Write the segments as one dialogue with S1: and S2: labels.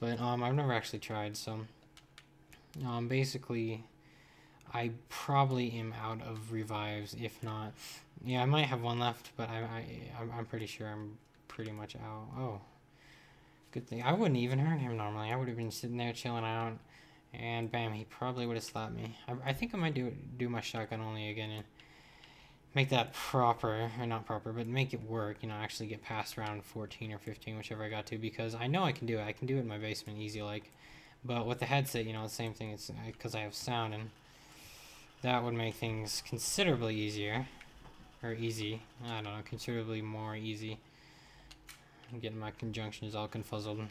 S1: but I've never actually tried. So basically, I probably am out of revives. If not, yeah, I might have one left, but I'm pretty sure I'm pretty much out. Oh, good thing I wouldn't even hurt him normally. I would have been sitting there chilling out, and bam, he probably would have slapped me. I think I might do my shotgun only again and make that proper, or not proper, but make it work, you know, actually get past round 14 or 15, whichever I got to, because I know I can do it. I can do it in my basement easy, like, but with the headset, you know, the same thing. It's because I have sound, and that would make things considerably easier, or easy, I don't know, considerably more easy. I'm getting my conjunctions all confuzzled.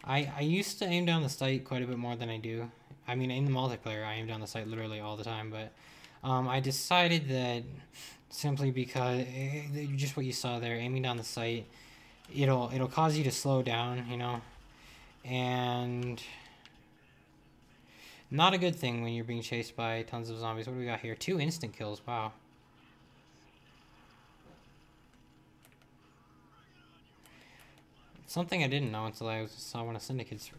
S1: I used to aim down the sight quite a bit more than I do. I mean, in the multiplayer, I aim down the sight literally all the time, but I decided that simply because just what you saw there, aiming down the sight, it'll cause you to slow down, you know, and not a good thing when you're being chased by tons of zombies. What do we got here? 2 instant kills. Wow. Something I didn't know until I saw one of Syndicate's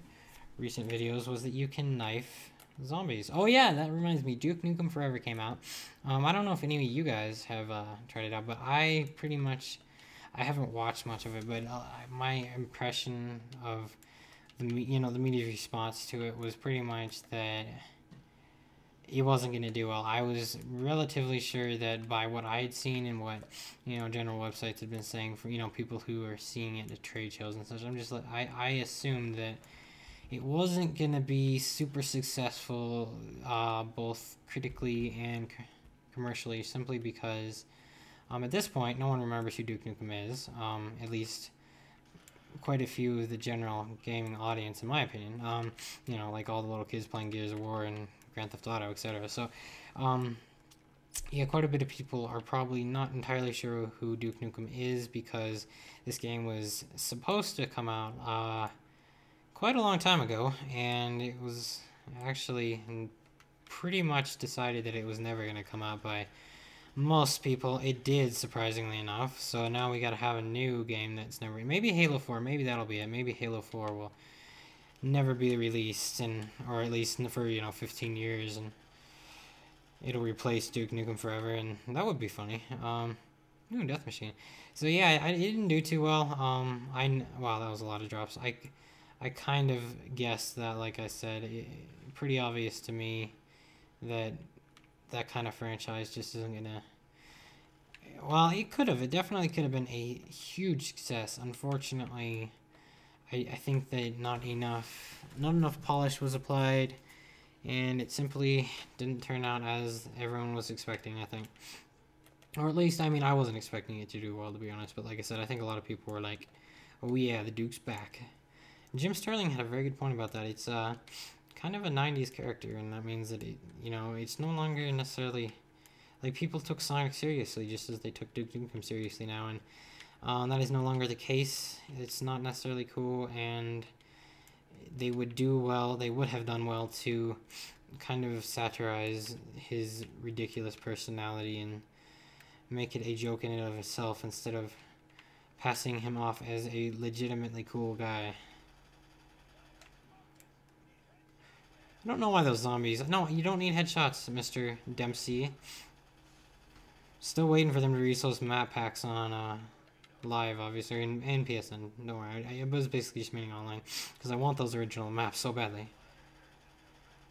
S1: recent videos was that you can knife zombies. Oh yeah, that reminds me. Duke Nukem Forever came out. I don't know if any of you guys have tried it out, but I haven't watched much of it, but my impression of the media response to it was pretty much that it wasn't going to do well. I was relatively sure that by what I had seen and what, you know, general websites had been saying for, you know, people who are seeing it at trade shows and such, I assumed that it wasn't going to be super successful, both critically and commercially, simply because at this point, no one remembers who Duke Nukem is, at least quite a few of the general gaming audience, in my opinion. You know, like all the little kids playing Gears of War and Grand Theft Auto, etc. So, yeah, quite a bit of people are probably not entirely sure who Duke Nukem is, because this game was supposed to come out quite a long time ago, and it was actually pretty much decided that it was never going to come out by most people. It did, surprisingly enough. So now we got to have a new game that's never... Maybe Halo 4, maybe that'll be it. Maybe Halo 4 will never be released, and or at least for, you know, 15 years, and it'll replace Duke Nukem Forever, and that would be funny. New Death Machine. So yeah, it didn't do too well. Wow, that was a lot of drops. I kind of guessed that, like I said, pretty obvious to me that that kind of franchise just isn't gonna... Well, it could have. It definitely could have been a huge success. Unfortunately, I think that not enough polish was applied, and it simply didn't turn out as everyone was expecting, I think. Or at least, I mean, I wasn't expecting it to do well, to be honest, but like I said, I think a lot of people were like, oh yeah, the Duke's back. Jim Sterling had a very good point about that. It's kind of a 90s character, and that means that, it's no longer necessarily... Like, people took Sonic seriously, just as they took Duke Nukem seriously now, and that is no longer the case. It's not necessarily cool, and they would have done well to kind of satirize his ridiculous personality and make it a joke in and of itself, instead of passing him off as a legitimately cool guy. I don't know why those zombies... No, you don't need headshots, Mr. Dempsey. Still waiting for them to release those map packs on live, obviously, and PSN. Don't worry, I was basically just meaning online, because I want those original maps so badly.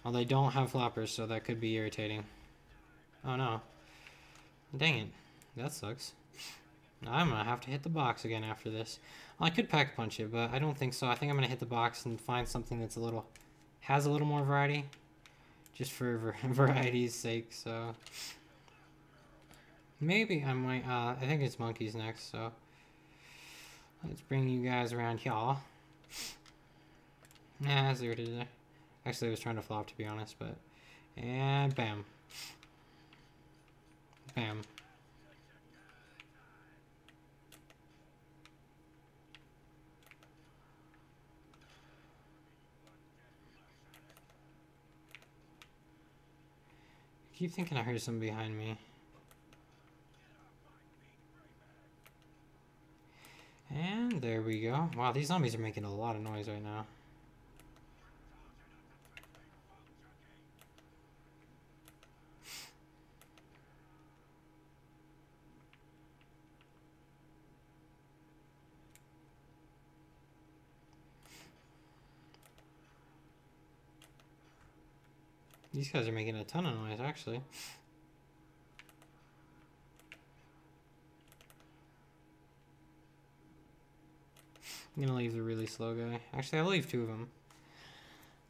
S1: Well, they don't have floppers, so that could be irritating. Oh no. Dang it. That sucks. I'm gonna have to hit the box again after this. Well, I could pack punch it, but I don't think so. I think I'm gonna hit the box and find something that's has a little more variety. Just for variety's sake, so... Maybe I might, I think it's monkeys next, so... Let's bring you guys around here. Nah, I see what it is there. Actually, I was trying to flop, to be honest, but... And bam. Bam. I keep thinking I heard something behind me. And there we go. go. Wow, these zombies are making a lot of noise right now. These guys are making a ton of noise, actually. I'm gonna leave the really slow guy. Actually, I'll leave 2 of them.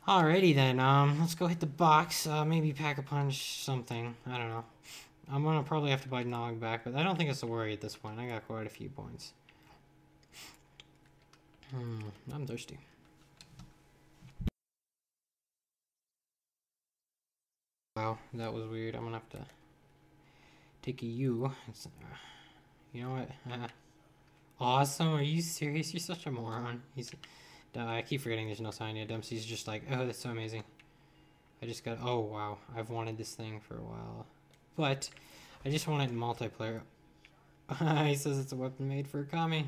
S1: Alrighty then, let's go hit the box. Maybe pack a punch, something. I don't know. I'm gonna probably have to buy Nog back, but I don't think it's a worry at this point. I got quite a few points. I'm thirsty. Wow, that was weird. I'm gonna have to take a U. You know what? Awesome. Are you serious? You're such a moron. I keep forgetting there's no sign yet. Dempsey's just like, oh, that's so amazing. I just got, oh, wow. I've wanted this thing for a while. But I just want it in multiplayer. He says it's a weapon made for a Kami.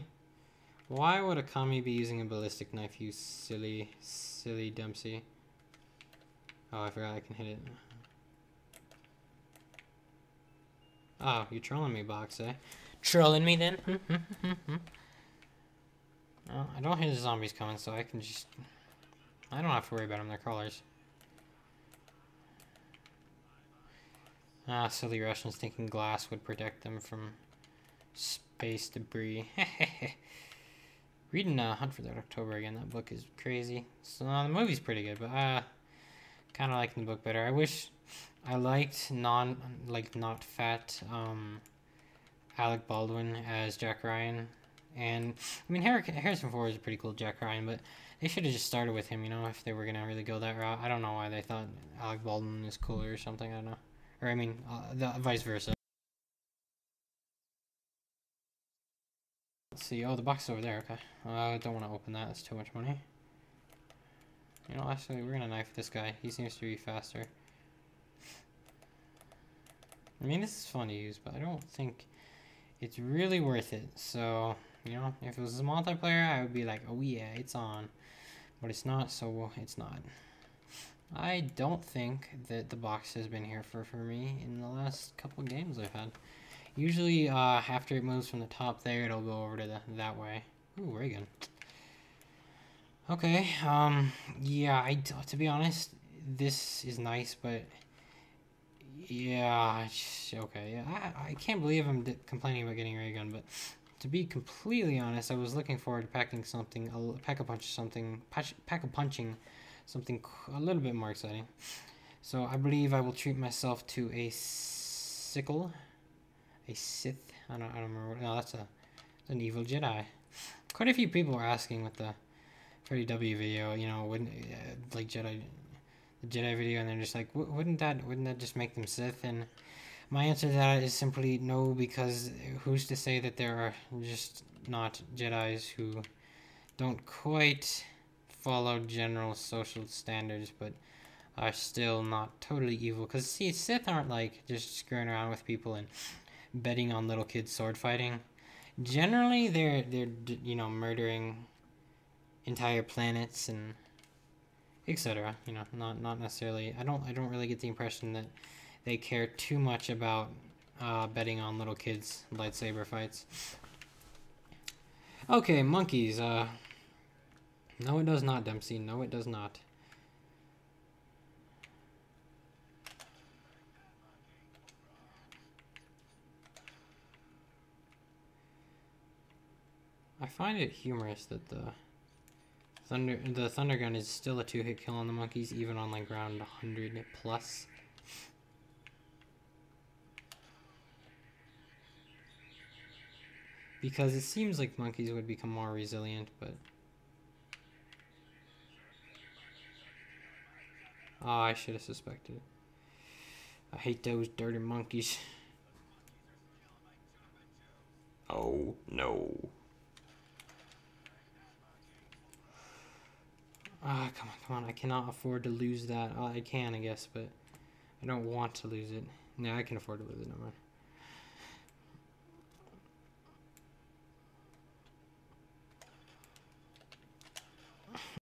S1: Why would a Kami be using a ballistic knife, you silly Dempsey? Oh, I forgot I can hit it. Oh, you're trolling me, Box, eh? Trolling me, then? Well, I don't hear the zombies coming, so I can just... I don't have to worry about them, they're crawlers. Ah, silly Russians thinking glass would protect them from space debris. Reading Hunt for That October again, that book is crazy. So the movie's pretty good, but kind of liking the book better. I wish I liked not fat Alec Baldwin as Jack Ryan. And, I mean, Harrison Ford is a pretty cool Jack Ryan, but they should have just started with him, you know, if they were going to really go that route. I don't know why they thought Alec Baldwin is cooler or something, I don't know. Or, I mean, vice versa. Let's see. Oh, the box is over there, okay. I don't want to open that, that's too much money. You know, actually, we're going to knife this guy. He seems to be faster. I mean, this is fun to use, but I don't think it's really worth it, so... You know, if it was a multiplayer, I would be like, oh yeah, it's on. But it's not, so it's not. I don't think that the box has been here for me in the last couple of games I've had. Usually, after it moves from the top there, it'll go over to that way. Ooh, ray gun. Okay, yeah, to be honest, this is nice, but... Yeah, okay, yeah, I can't believe I'm complaining about getting a ray gun, but... To be completely honest, I was looking forward to packing something, pack a punching something a little bit more exciting. So I believe I will treat myself to a sickle, a Sith. I don't remember what. No, that's an evil Jedi. Quite a few people were asking with the Freddy W video, you know, wouldn't like the Jedi video, and they're just like, wouldn't that just make them Sith? And my answer to that is simply no, because who's to say that there are just not Jedis who don't quite follow general social standards, but are still not totally evil. Because, see, Sith aren't like just screwing around with people and betting on little kids sword fighting. Generally, they're you know, murdering entire planets and etc. You know, not necessarily. I don't really get the impression that they care too much about betting on little kids' lightsaber fights. Okay, monkeys. No, it does not, Dempsey. No, it does not. I find it humorous that the thunder gun is still a 2-hit kill on the monkeys, even on like round 100 plus. Because it seems like monkeys would become more resilient, but... Oh, I should have suspected. I hate those dirty monkeys. Oh, no. Ah, come on. I cannot afford to lose that. I can, I guess, but I don't want to lose it. No, I can afford to lose it, no matter.